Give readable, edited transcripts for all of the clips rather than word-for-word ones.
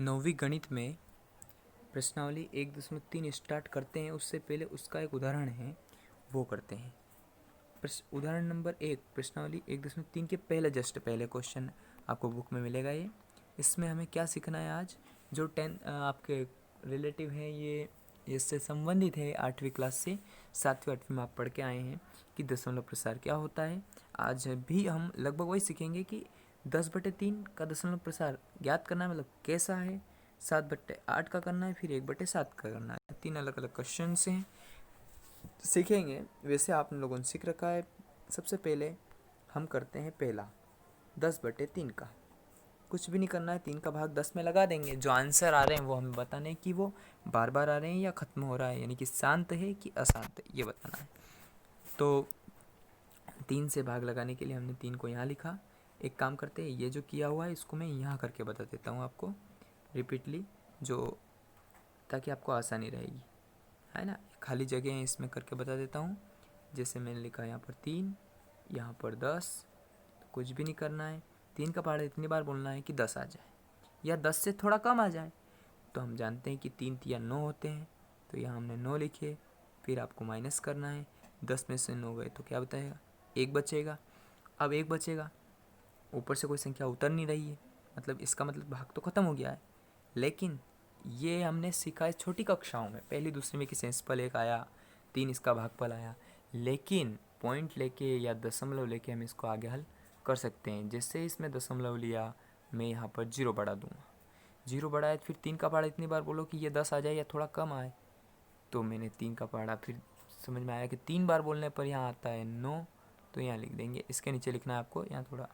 नौवीं गणित में प्रश्नावली 1.3 स्टार्ट करते हैं, उससे पहले उसका एक उदाहरण है वो करते हैं। उदाहरण नंबर 1 प्रश्नावली 1.3 के पहले जस्ट पहले क्वेश्चन आपको बुक में मिलेगा। ये इसमें हमें क्या सीखना है आज, जो 10 आपके रिलेटिव हैं, ये इससे संबंधित है 8वीं क्लास से 7वीं 8वीं में आप पढ़ के आए हैं कि दशमलव प्रसार क्या होता है। आज भी हम लगभग वही सीखेंगे कि 10/3 का दशमलव प्रसार ज्ञात करना है, मतलब कैसा है। 7/8 का करना है, फिर 1/7 का करना है। 3 अलग अलग क्वेश्चन हैं सीखेंगे। वैसे आप लोगों ने सीख रखा है। सबसे पहले हम करते हैं पहला 10/3 का। कुछ भी नहीं करना है, 3 का भाग 10 में लगा देंगे। जो आंसर आ रहे हैं वो हमें बताना है कि वो बार बार आ रहे हैं या ख़त्म हो रहा है, यानी कि शांत है कि अशांत है, ये बताना है। तो 3 से भाग लगाने के लिए हमने 3 को यहाँ लिखा। एक काम करते हैं, ये जो किया हुआ है इसको मैं यहाँ करके बता देता हूँ आपको रिपीटली, जो ताकि आपको आसानी रहेगी, है ना। खाली जगह है, इसमें करके बता देता हूँ। जैसे मैंने लिखा यहाँ पर 3, यहाँ पर 10, कुछ भी नहीं करना है। 3 का पहाड़ा इतनी बार बोलना है कि 10 आ जाए या 10 से थोड़ा कम आ जाए। तो हम जानते हैं कि 3 या 9 होते हैं, तो यहाँ हमने 9 लिखे। फिर आपको माइनस करना है, 10 में से 9 गए तो क्या बताएगा, 1 बचेगा। अब 1 बचेगा, ऊपर से कोई संख्या उतर नहीं रही है, मतलब इसका मतलब भाग तो ख़त्म हो गया है। लेकिन ये हमने सीखा है छोटी कक्षाओं में, पहली दूसरी में कि सेंसपल 1 आया, 3 इसका भागफल आया। लेकिन पॉइंट लेके या दशमलव लेके हम इसको आगे हल कर सकते हैं। जैसे इसमें दशमलव लिया, मैं यहाँ पर 0 बढ़ा दूंगा। 0 बढ़ाए, फिर 3 का पहाड़ा इतनी बार बोलो कि ये 10 आ जाए या थोड़ा कम आए। तो मैंने 3 का पहाड़ा, फिर समझ में आया कि 3 बार बोलने पर यहाँ आता है 9, तो यहाँ लिख देंगे। इसके नीचे लिखना है आपको, यहाँ थोड़ा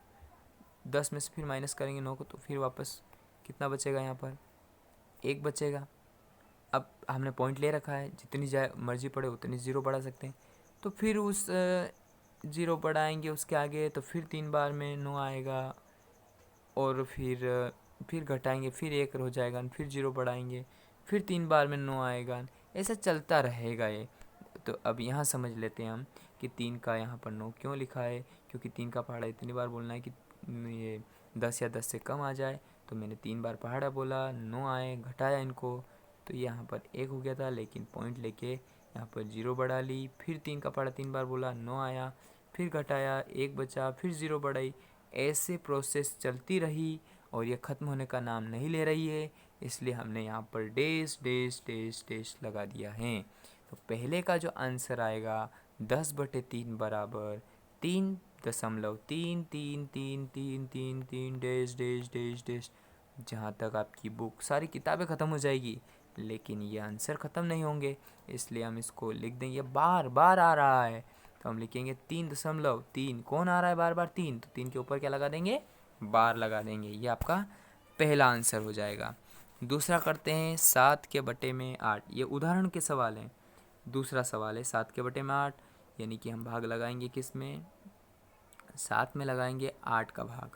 10 में से फिर माइनस करेंगे 9 को, तो फिर वापस कितना बचेगा, यहाँ पर 1 बचेगा। अब हमने पॉइंट ले रखा है, जितनी जाए मर्जी पड़े उतनी 0 बढ़ा सकते हैं। तो फिर उस 0 बढ़ाएंगे उसके आगे, तो फिर 3 बार में 9 आएगा, और फिर घटाएंगे, फिर 1 हो जाएगा, फिर 0 बढ़ाएंगे, फिर 3 बार में 9 आएगा। ऐसा चलता रहेगा ये। तो अब यहाँ समझ लेते हैं हम कि 3 का यहाँ पर 9 क्यों लिखा है, क्योंकि 3 का पहाड़ा इतनी बार बोलना है कि ये 10 या 10 से कम आ जाए। तो मैंने 3 बार पहाड़ा बोला, 9 आए, घटाया इनको, तो यहाँ पर 1 हो गया था। लेकिन पॉइंट लेके यहाँ पर 0 बढ़ा ली, फिर 3 का पहाड़ा 3 बार बोला, 9 आया, फिर घटाया, 1 बचा, फिर 0 बढ़ाई। ऐसे प्रोसेस चलती रही और ये ख़त्म होने का नाम नहीं ले रही है, इसलिए हमने यहाँ पर डैश डैश डैश डैश लगा दिया है। तो पहले का जो आंसर आएगा 10/3 बराबर 3.33333 डैश डैश डैश डैश। जहाँ तक आपकी बुक सारी किताबें ख़त्म हो जाएगी, लेकिन ये आंसर ख़त्म नहीं होंगे, इसलिए हम इसको लिख देंगे। बार बार आ रहा है तो हम लिखेंगे 3.3। कौन आ रहा है बार बार, 3, तो 3 के ऊपर क्या लगा देंगे, बार लगा देंगे। ये आपका पहला आंसर हो जाएगा। दूसरा करते हैं 7/8। ये उदाहरण के सवाल हैं। दूसरा सवाल है 7/8, यानी कि हम भाग लगाएंगे किस में, 7 में लगाएंगे 8 का भाग।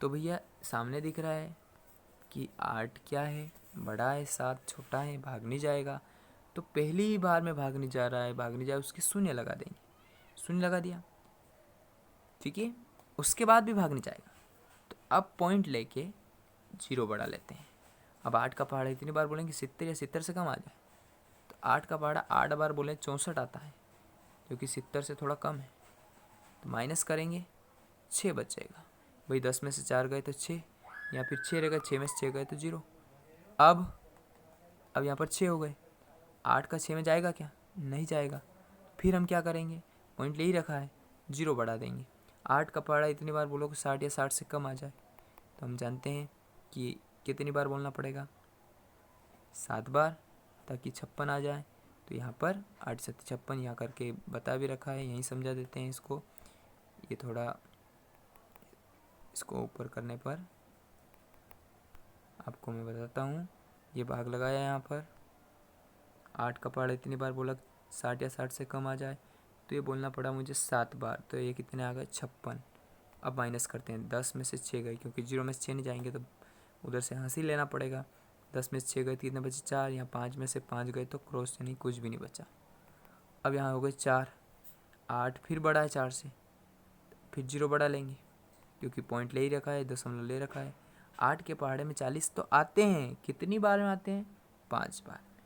तो भैया सामने दिख रहा है कि 8 क्या है, बड़ा है, 7 छोटा है, भाग नहीं जाएगा। तो पहली ही बार में भाग नहीं जा रहा है, भाग नहीं जाए, उसके शून्य लगा देंगे। शून्य लगा दिया, ठीक है, उसके बाद भी भाग नहीं जाएगा। तो अब पॉइंट लेके 0 बढ़ा लेते हैं। अब 8 का पहाड़ा इतनी बार बोलेंगे 70 या 70 से कम आ जाए। तो 8 का पहाड़ा 8 बार बोले 64 आता है, क्योंकि 70 से थोड़ा कम है। तो माइनस करेंगे, 6 बचेगा। भाई 10 में से 4 गए तो 6, या फिर 6 रहेगा, 6 में से 6 गए तो 0। अब यहाँ पर 6 हो गए, 8 का 6 में जाएगा क्या, नहीं जाएगा। फिर हम क्या करेंगे, पॉइंट ले ही रखा है, 0 बढ़ा देंगे। 8 का पहाड़ा इतनी बार बोलो कि 60 या 60 से कम आ जाए। तो हम जानते हैं कि कितनी बार बोलना पड़ेगा, 7 बार, ताकि 56 आ जाए। तो यहाँ पर 8 7 56 यहाँ करके बता भी रखा है, यहीं समझा देते हैं इसको। ये थोड़ा इसको ऊपर करने पर आपको मैं बताता हूँ। ये भाग लगाया यहाँ पर, 8 का पहाड़ा इतनी बार बोला 60 या 60 से कम आ जाए, तो ये बोलना पड़ा मुझे 7 बार। तो ये कितने आ गए, 56। अब माइनस करते हैं, 10 में से 6 गए, क्योंकि 0 में से 6 नहीं जाएंगे तो उधर से हंसी लेना पड़ेगा। 10 में से 6 गए तो कितने बचे, 4। यहाँ 5 में से 5 गए तो क्रॉस, यानी कुछ भी नहीं बचा। अब यहाँ हो गए 4, 8 फिर बड़ा है 4 से, फिर 0 बढ़ा लेंगे, क्योंकि पॉइंट ले ही रखा है, दशमलव ले रखा है। 8 के पहाड़े में 40 तो आते हैं, कितनी बार में आते हैं? 5 बार में।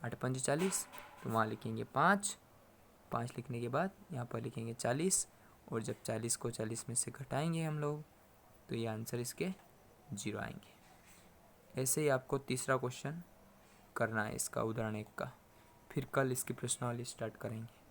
8 पंजे 40, तो वहाँ लिखेंगे 5, 5 लिखने के बाद यहाँ पर लिखेंगे 40, और जब 40 को 40 में से घटाएंगे हम लोग तो ये आंसर इसके 0 आएंगे। ऐसे ही आपको तीसरा क्वेश्चन करना है इसका, उदाहरण 1 का। फिर कल इसकी प्रश्नावली स्टार्ट करेंगे।